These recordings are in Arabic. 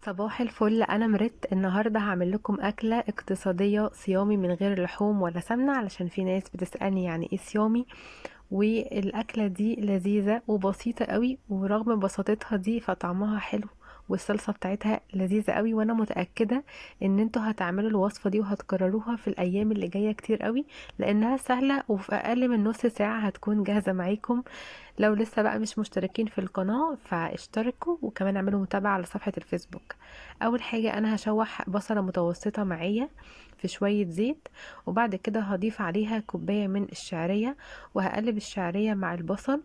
صباح الفل، انا مرت النهارده هعمل لكم اكله اقتصاديه صيامي من غير لحوم ولا سمنه، علشان في ناس بتسالني يعني ايه صيامي. والاكله دي لذيذه وبسيطه قوي، ورغم بساطتها دي فطعمها حلو، والصلصه بتاعتها لذيذه قوي. وانا متاكده ان انتوا هتعملوا الوصفه دي وهتكرروها في الايام اللي جايه كتير قوي، لانها سهله وفي اقل من نص ساعه هتكون جاهزه معاكم. لو لسه بقى مش مشتركين في القناة فاشتركوا، وكمان اعملوا متابعة على صفحة الفيسبوك. اول حاجة انا هشوح بصلة متوسطة معايا في شوية زيت، وبعد كده هضيف عليها كوباية من الشعرية، وهقلب الشعرية مع البصل.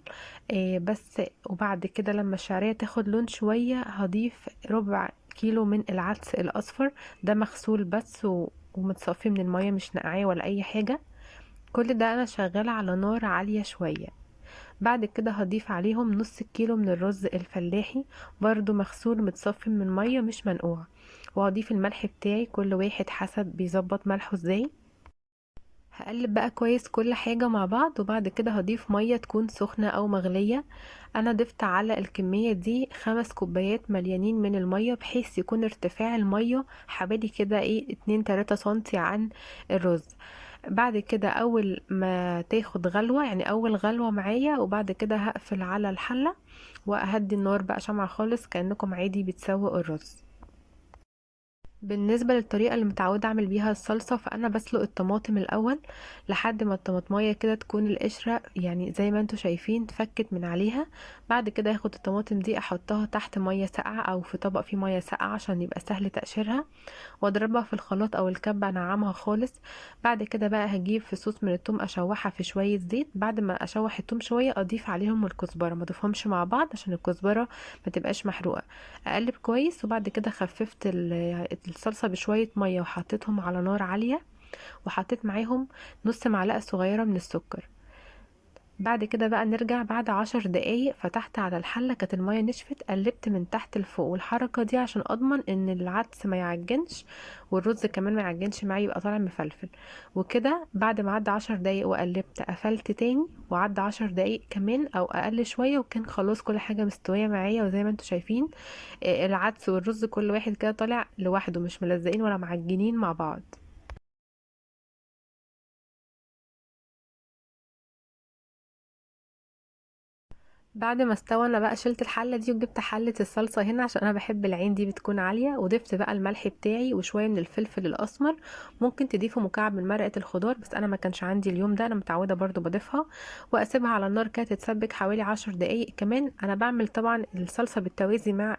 بس وبعد كده لما الشعرية تاخد لون شوية هضيف ربع كيلو من العدس الأصفر، ده مغسول بس ومتصفي من المية، مش نقعاه ولا أي حاجة. كل ده أنا شغالة على نار عالية شوية. بعد كده هضيف عليهم نص كيلو من الرز الفلاحي، برضو مغسول متصفي من مية مش منقوع. وهضيف الملح بتاعي، كل واحد حسب بيظبط ملحه ازاي. هقلب بقى كويس كل حاجة مع بعض، وبعد كده هضيف مية تكون سخنة او مغلية. انا ضفت على الكمية دي 5 كوبايات مليانين من المية، بحيث يكون ارتفاع المية حوالي كده 2-3 سنتي عن الرز. بعد كده اول ما تاخد غلوة، يعني اول غلوة معايا، وبعد كده هقفل على الحلة واهدي النار بقى شمعة خالص، كأنكم عادي بتسووا الرز. بالنسبة للطريقة اللي متعودة اعمل بيها الصلصة، فانا بسلق الطماطم الاول لحد ما الطماطمية كده تكون القشرة يعني زي ما انتوا شايفين فكت من عليها. بعد كده هاخد الطماطم دي احطها تحت مية ساقعة او في طبق فيه مية ساقعة عشان يبقى سهل تقشيرها، واضربها في الخلاط او الكبة انعمها خالص. بعد كده بقى هجيب فصوص من الثوم اشوحها في شوية زيت، بعد ما اشوح الثوم شوية اضيف عليهم الكزبرة، ما اضيفهمش مع بعض عشان الكزبرة ما تبقاش محروقة. اقلب كويس، وبعد كده خففت الصلصة بشوية مية وحطيتهم على نار عالية، وحطيت معاهم نص معلقة صغيرة من السكر. بعد كده بقى نرجع بعد 10 دقايق، فتحت على الحلة كانت المية نشفت، قلبت من تحت لفوق، والحركة دي عشان اضمن ان العدس ما يعجنش والرز كمان ما يعجنش معايا، يبقى طالع مفلفل. وكده بعد ما عدى 10 دقايق وقلبت قفلت تاني، وعدى 10 دقايق كمان او اقل شوية، وكان خلاص كل حاجة مستوية معايا. وزي ما انتوا شايفين العدس والرز كل واحد كده طالع لوحده، مش ملزقين ولا معجنين مع بعض. بعد ما استوى انا بقى شلت الحله دي وجبت حله الصلصه هنا، عشان انا بحب العين دي بتكون عاليه، وضفت بقى الملح بتاعي وشويه من الفلفل الاسمر. ممكن تضيفوا مكعب من مرقه الخضار، بس انا ما كانش عندي اليوم ده، انا متعوده برضو بضيفها. واسيبها على النار كده تتسبك حوالي 10 دقايق كمان. انا بعمل طبعا الصلصه بالتوازي مع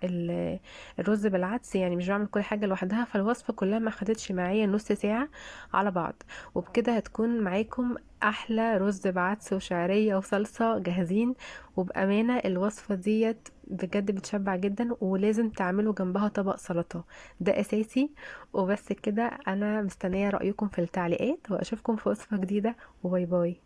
الرز بالعدس، يعني مش بعمل كل حاجه لوحدها، فالوصفه كلها ما خدتش معايا نص ساعه على بعض. وبكده هتكون معاكم احلى رز بعدس وشعريه وصلصه جاهزين. وبأمانة الوصفة ديت بجد بتشبع جدا، ولازم تعملوا جنبها طبق سلطة، ده أساسي. وبس كده، أنا مستنية رأيكم في التعليقات، وأشوفكم في وصفة جديدة، وباي باي.